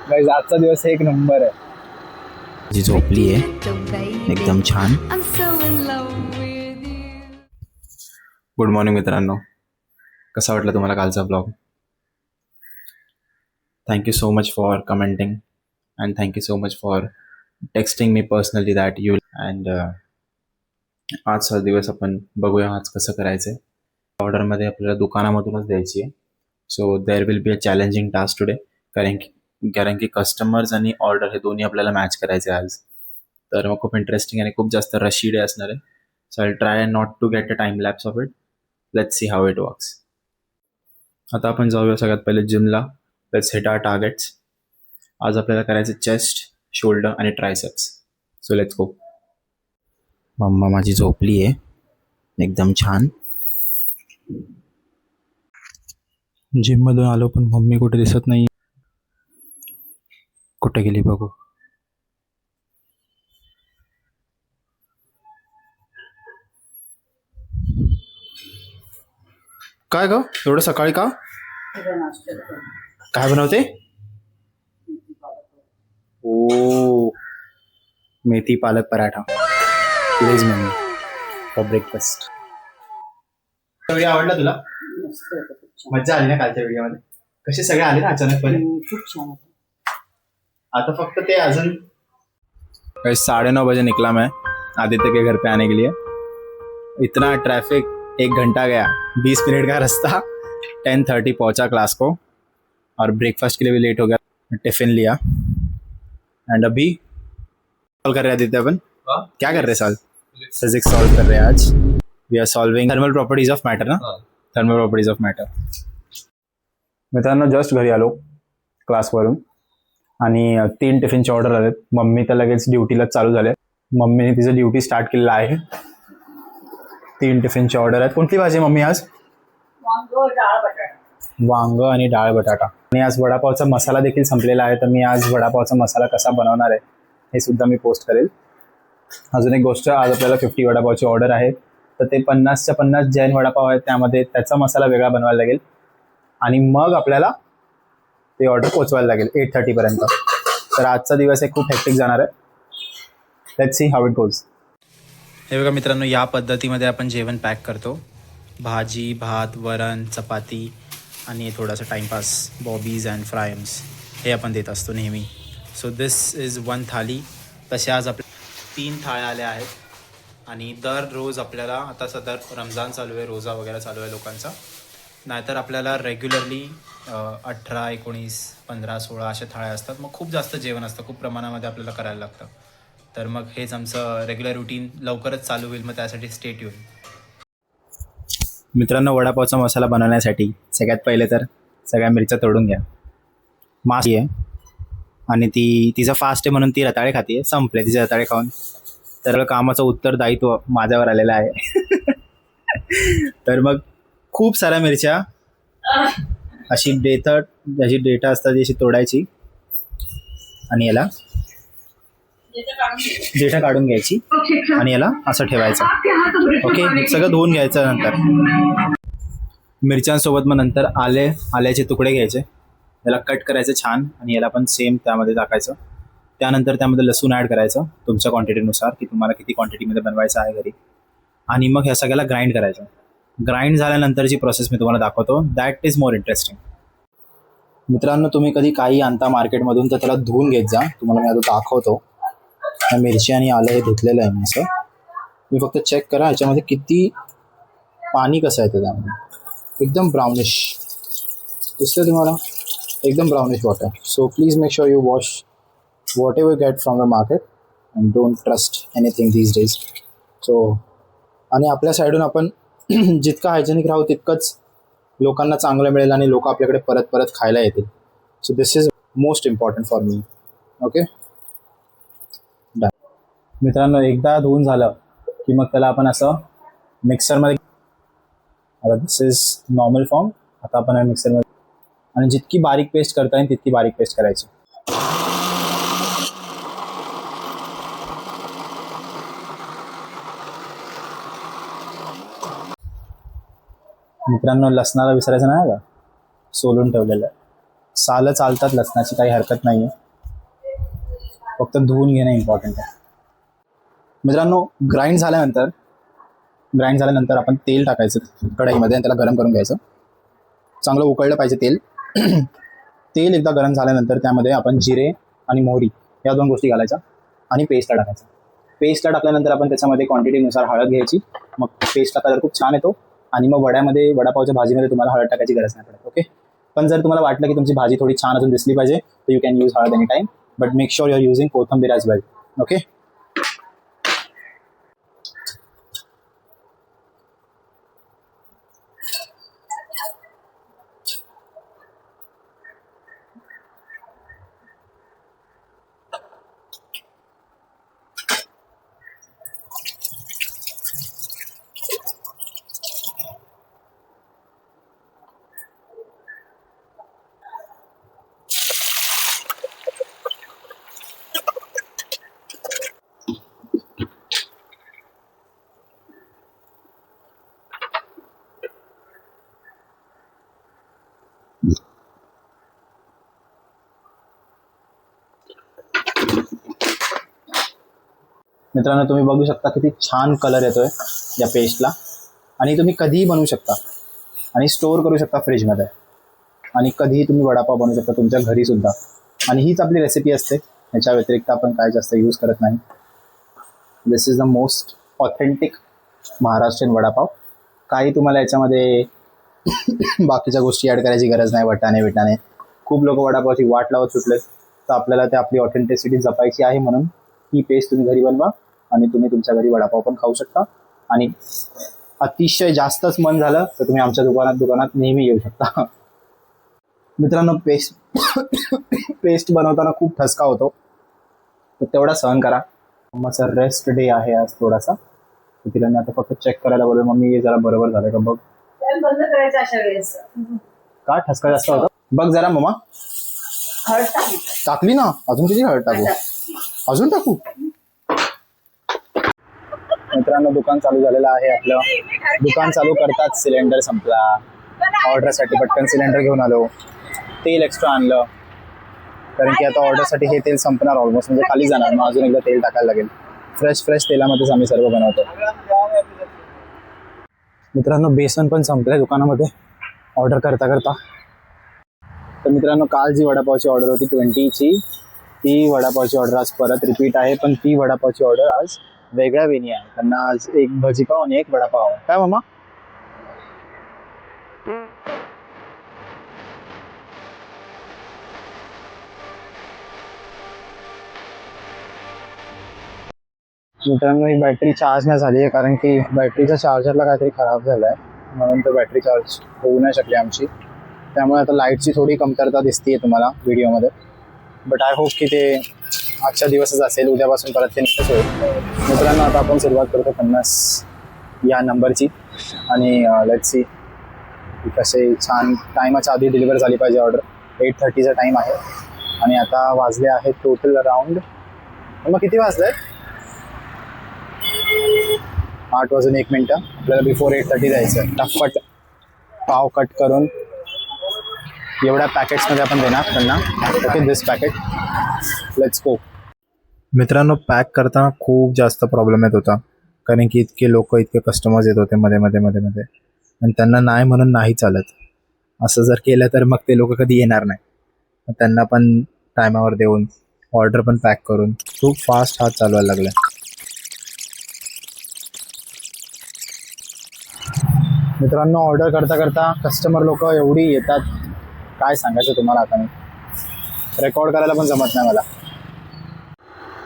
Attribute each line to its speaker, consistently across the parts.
Speaker 1: Guys आजचा दिवस एक नंबर आहे.
Speaker 2: जी झोपली आहे एकदम छान. गुड मॉर्निंग मित्रांनो, कसा वाटला तुम्हाला कालचा blog? Thank you so much for commenting and thank you so much for texting me personally that you and आजचा दिवस आपण बघूया आज कसं करायचं आहे. ऑर्डरमध्ये आपल्याला दुकानामधूनच द्यायची आहे. So there will be a challenging task today, कारण की कस्टमर्स आणि ऑर्डर हे दोन्ही आपल्याला मॅच करायचे आज. तर मग खूप इंटरेस्टिंग आणि खूप जास्त रशी डे असणार आहे. So I try not to get a time lapse of it. Let's see how it works. आता आपण जाऊया सगळ्यात पहिले जिमला. Let's hit our targets. आज आपल्याला करायचं चेस्ट, शोल्डर आणि ट्रायसेप्स. So let's go. मम्मा माझी झोपली आहे एकदम छान. जिममधून आलो पण मम्मी कुठे दिसत नाही. कुठे गेली बघू. काय ग एवढं सकाळी का? काय बनवते? ओ, मेथी पालक paratha. Please mummy for breakfast. Video आवडला तुला? मज्जा आली ना कालच्या व्हिडिओमध्ये? कसे सगळे आले ना अचानकपणे.
Speaker 3: खूप छान होतं.
Speaker 2: आता फक्त ते अजून 9:30 बजे निकला मैं आदित्य के घर पे आने के लिए. इतना ट्रैफिक, 1 घंटा गया, 20 मिनट का रास्ता. 10:30 पहुंचा क्लास को और ब्रेकफास्ट के लिए भी लेट हो गया. टिफिन लिया एंड अभी सॉल्व कर रहे हैं आदित्य. अपन क्या कर रहे हैं? सॉल्व फिजिक्स सॉल्व कर रहे हैं आज. We are solving thermal properties of matter ना. Thermal properties of matter. मित्रांनो जस्ट घरी आलो क्लासवरून आणि 3 टिफिनचे ऑर्डर आलेत. मम्मी तर लगेच ड्युटीला चालू झाले. मम्मीने तिचं ड्युटी स्टार्ट केलेलं आहे. 3 टिफिनचे ऑर्डर आहेत. कोणती भाजी मम्मी आज? वांग आणि डाळ बटाटा. आणि आज वडापावचा मसाला देखील संपलेला आहे, तर मी आज वडापावचा मसाला कसा बनवणार आहे हे सुद्धा मी पोस्ट करेल. अजून एक गोष्ट, आज आपल्याला 50 वडापावची ऑर्डर आहे, तर ते 50च्या 50 जैन वडापाव आहेत, त्यामध्ये त्याचा मसाला वेगळा बनवायला लागेल आणि मग आपल्याला ते ऑर्डर पोचवायला लागेल 8:30 पर्यंत. तर आजचा दिवस एक खूप हेक्टिक जाणार आहे. Let's see how it goes. हे बघा मित्रांनो, या पद्धतीमध्ये आपण जेवण पॅक करतो. भाजी, भात, वरण, चपाती आणि थोडासा टाईमपास, बॉबीज अँड फ्रायम्स हे आपण देत असतो नेहमी. सो दिस इज 1 थाली. तसे आज आपल्या 3 थाळ्या आल्या आहेत आणि दररोज आपल्याला, आता सध्या रमजान चालू आहे, रोजा वगैरे चालू आहे लोकांचा, नाहीतर आपल्याला रेग्युलरली 18, 19, 15, 16 अशा थाळ्या असतात. मग खूप जास्त जेवण असतं, खूप प्रमाणामध्ये आपल्याला करायला लागतं. तर मग हेच आमचं रेग्युलर रुटीन लवकरच चालू होईल, मग त्यासाठी स्टेट येईल. मित्रांनो वडापावचा मसाला बनवण्यासाठी सगळ्यात पहिले तर सगळ्या मिरच्या तोडून घ्या. मासी आहे आणि तिचा फास्ट आहे म्हणून ती रताळे खाते. संपले तिचे रताळे खाऊन. तर कामाचं उत्तरदायित्व माझ्यावर आलेलं आहे. तर मग खूप साऱ्या मिरच्या अशी डेटा असतात अशी तोडायची आणि याला डेटा काढून घ्यायची आणि याला असं ठेवायचं. ओके, सगळं धुवून घ्यायचं. नंतर मिरच्यांसोबत मग नंतर आल्याचे तुकडे घ्यायचे, याला कट करायचं छान आणि याला पण सेम त्यामध्ये टाकायचं. त्यानंतर त्यामध्ये लसूण ॲड करायचं तुमच्या क्वांटिटीनुसार, की तुम्हाला किती क्वांटिटीमध्ये बनवायचं आहे घरी. आणि मग ह्या सगळ्याला ग्राइंड करायचं. ग्राइंड झाल्यानंतरची प्रोसेस मी तुम्हाला दाखवतो. That is more interesting. मित्रांनो तुम्ही कधी काही आणता मार्केटमधून तर त्याला धुवून घेत जा. तुम्हाला मी आता दाखवतो. मिरची आणि आलं हे धुतलेलं आहे मी असं. तुम्ही फक्त चेक करा ह्याच्यामध्ये किती पाणी कसं आहे त्याच्यामध्ये. एकदम ब्राउनिश दिसतं तुम्हाला, एकदम brownish water. So please make sure you wash what ever get from the market and don't trust anything these days. So आणि आपल्या साईडून आपण जितकं हायजेनिक राहू तितकंच लोकांना चांगलं मिळेल आणि लोक आपल्याकडे परत परत खायला येतील. So this is most important for me. Okay done. मित्रांनो एकदा धुवून झालं की मग त्याला आपण असं मिक्सरमध्ये, आता दिस इज नॉर्मल फॉर्म. आता आपण मिक्सरमध्ये आणि जितकी बारीक पेस्ट करता येईल तितकी बारीक पेस्ट करायची. मित्रांनो लसणाला विसरायचं नाही का, सोलून ठेवलेलं आहे. सालं चालतात लसणाची, काही हरकत नाही आहे, फक्त धुवून घेणं इम्पॉर्टंट आहे. मित्रांनो, ग्राइंड झाल्यानंतर आपण तेल टाकायचं कढईमध्ये आणि त्याला गरम करून घ्यायचं. चांगलं उकळलं पाहिजे तेल. तेल एकदा गरम झाल्यानंतर त्यामध्ये आपण जिरे आणि मोहरी या 2 गोष्टी घालायच्या आणि पेस्टला टाकायचं. पेस्टला टाकल्यानंतर आपण त्याच्यामध्ये क्वांटिटीनुसार हळद घ्यायची. मग पेस्टचा कलर खूप छान येतो आणि मग वडापावच्या भाजीमध्ये तुम्हाला हळद टाकायची गरज नाही पडत. ओके. पण जर तुम्हाला वाटलं की तुमची भाजी थोडी छान अजून दिसली पाहिजे तर यू कॅन यूज हळद any time, but make sure you are using कोथिंबीर ॲज वेल. ओके. मित्रांनो, तुम्ही बघू शकता किती छान कलर येतोय या पेस्टला. आणि तुम्ही कधीही बनवू शकता आणि स्टोअर करू शकता फ्रीजमध्ये, आणि कधीही तुम्ही वडापाव बनवू शकता तुमच्या घरीसुद्धा. आणि हीच आपली रेसिपी असते, ह्याच्या व्यतिरिक्त आपण काय जास्त यूज करत नाही. This is the most authentic Maharashtrian vada pav. काही तुम्हाला याच्यामध्ये बाकीच्या गोष्टी ॲड करायची गरज नाही, वटाणे. खूप लोक वडापावची वाट लावत सुटलेत, तर आपल्याला ते आपली ऑथेंटिसिटी जपायची आहे. म्हणून ही पेस्ट तुम्ही घरी बनवा आणि तुम्ही तुमच्या घरी वडापाव पण खाऊ शकता. आणि अतिशय जास्तच मन झालं तर तुम्ही आमच्या दुकानात नेहमी येऊ शकता. मित्रांनो, पेस्ट बनवताना खूप ठसका होतो, तर तेवढा सहन करा. मम्माचा रेस्ट डे आहे आज थोडासा, तर तिला मी आता फक्त चेक करायला बोललो, मम्मी हे जरा बरोबर झालं का बघ.
Speaker 3: बंद करायचं अशा वेळेस.
Speaker 2: का ठसका जास्त होता बघ जरा. मम्मा
Speaker 3: हळद
Speaker 2: टाकली ना, अजून किती हळद टाकू? अजून टाकू? मित्रांनो, दुकान चालू झालेलं आहे आपलं. दुकान चालू करतात सिलेंडर संपला. ऑर्डरसाठी पटकन सिलेंडर घेऊन आलो. तेल एक्स्ट्रा आणलं कारण की आता ऑर्डरसाठी हे तेल संपणार ऑलमोस्ट, म्हणजे खाली जाणार. मग अजून एकदा तेल टाकायला लागेल. फ्रेश तेलामध्येच आम्ही सर्व बनवतो. मित्रांनो, बेसन पण संपलंय दुकानामध्ये ऑर्डर करता. तर मित्रांनो, काल जी वडापावची ऑर्डर होती 20ची, ती वडापावची ऑर्डर आज परत रिपीट आहे. पण ती वडापावची ऑर्डर आज वेगळ्या वेणी आहे. त्यांना आज एक भजीपाव आणि एक वडापाव. काय मामा? मित्रांनो, ही बॅटरी चार्ज नाही झाली आहे कारण की बॅटरीच्या चार्जरला काहीतरी खराब झालं आहे, म्हणून तर बॅटरी चार्ज होऊ नाही शकली आमची. त्यामुळे आता लाईटची थोडी कमतरता दिसते तुम्हाला व्हिडिओमध्ये. बट आय होप की ते आजच्या दिवसच असेल, उद्यापासून परत ते नीटच होईल. मित्रांनो, आता आपण सुरुवात करतो 50 या नंबरची. आणि लेट्स सी कसे छान टायमाच्या आधी डिलिव्हर झाली पाहिजे ऑर्डर. 8:30चा टाईम आहे आणि आता वाजले आहेत टोटल अराउंड, मग किती वाजले? 8:01. आपल्याला बिफोर 8:30 जायचं. टफट पाव कट करून एवढ्या पॅकेट्समध्ये आपण देणार त्यांना. Okay, this packet, let's go. मित्रांनो, पॅक करताना खूप जास्त प्रॉब्लेम येत होता कारण की इतके कस्टमर्स येत होते मध्ये आणि त्यांना नाही म्हणून नाही चालत. असं जर केलं तर मग ते लोक कधी येणार नाही. मग त्यांना पण टायमावर देऊन ऑर्डर पण पॅक करून खूप फास्ट हात चालवायला लागला. मित्रांनो, ऑर्डर करता कस्टमर लोक एवढी येतात, काय सांगायचं तुम्हाला. आता मी रेकॉर्ड करायला पण जमत नाही मला.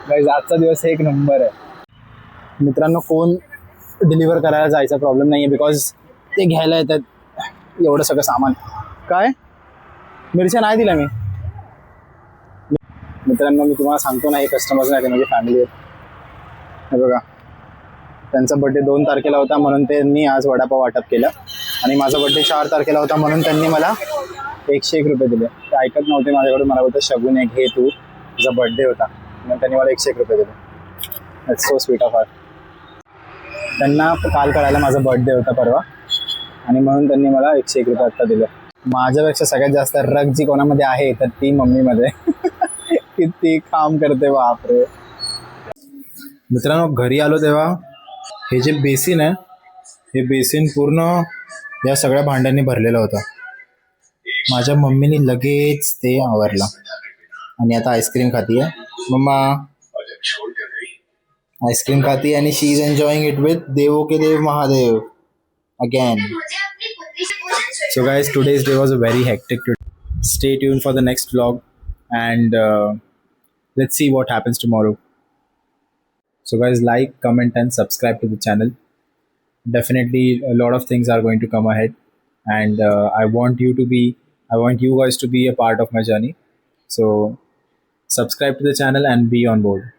Speaker 2: गाईज, आजचा दिवस एक नंबर आहे. मित्रांनो, कोण डिलिव्हर करायला जायचा प्रॉब्लेम नाही आहे, बिकॉज ते घ्यायला येतात एवढं सगळं सामान. काय मिरच्या नाही दिल्या मी. मित्रांनो, मी तुम्हाला सांगतो ना, हे कस्टमर्स नाही, ते माझी फॅमिली आहेत. हे बघा, त्यांचा बड्डे 2 तारखेला होता म्हणून त्यांनी आज वडापाव वाटप केलं, आणि माझा बड्डे 4 तारखेला होता म्हणून त्यांनी मला 101 रुपये दिले. ते ऐकत नव्हते माझ्याकडून. मला बोलतं, शगुन एक घे तू, तुझा बड्डे होता, म्हणून त्यांनी मला 101 रुपये दिले. That's so sweet of heart. त्यांना काल कळायला माझा बर्थडे होता परवा, आणि म्हणून त्यांनी मला 101 रुपये आत्ता दिले. माझ्यापेक्षा सगळ्यात जास्त रग जी कोणामध्ये आहे तर ती मम्मीमध्ये. किती काम करते बापरे. मित्रांनो घरी आलो तेव्हा हे जे बेसिन आहे हे बेसिन पूर्ण या सगळ्या भांड्यांनी भरलेलं होतं. माझ्या मम्मीने लगेच ते आवरला आणि आता आईस्क्रीम खाती आहे. मम्मा आईस्क्रीम खाती आणि she is enjoying it with Devo ke Dev Mahadev again. So guys, today's day was a very hectic today. Stay tuned for the next vlog and let's see what happens tomorrow. So guys, like, comment and subscribe to the channel. Definitely a lot of things are going to come ahead and I want you guys to be a part of my journey. So subscribe to the channel and be on board.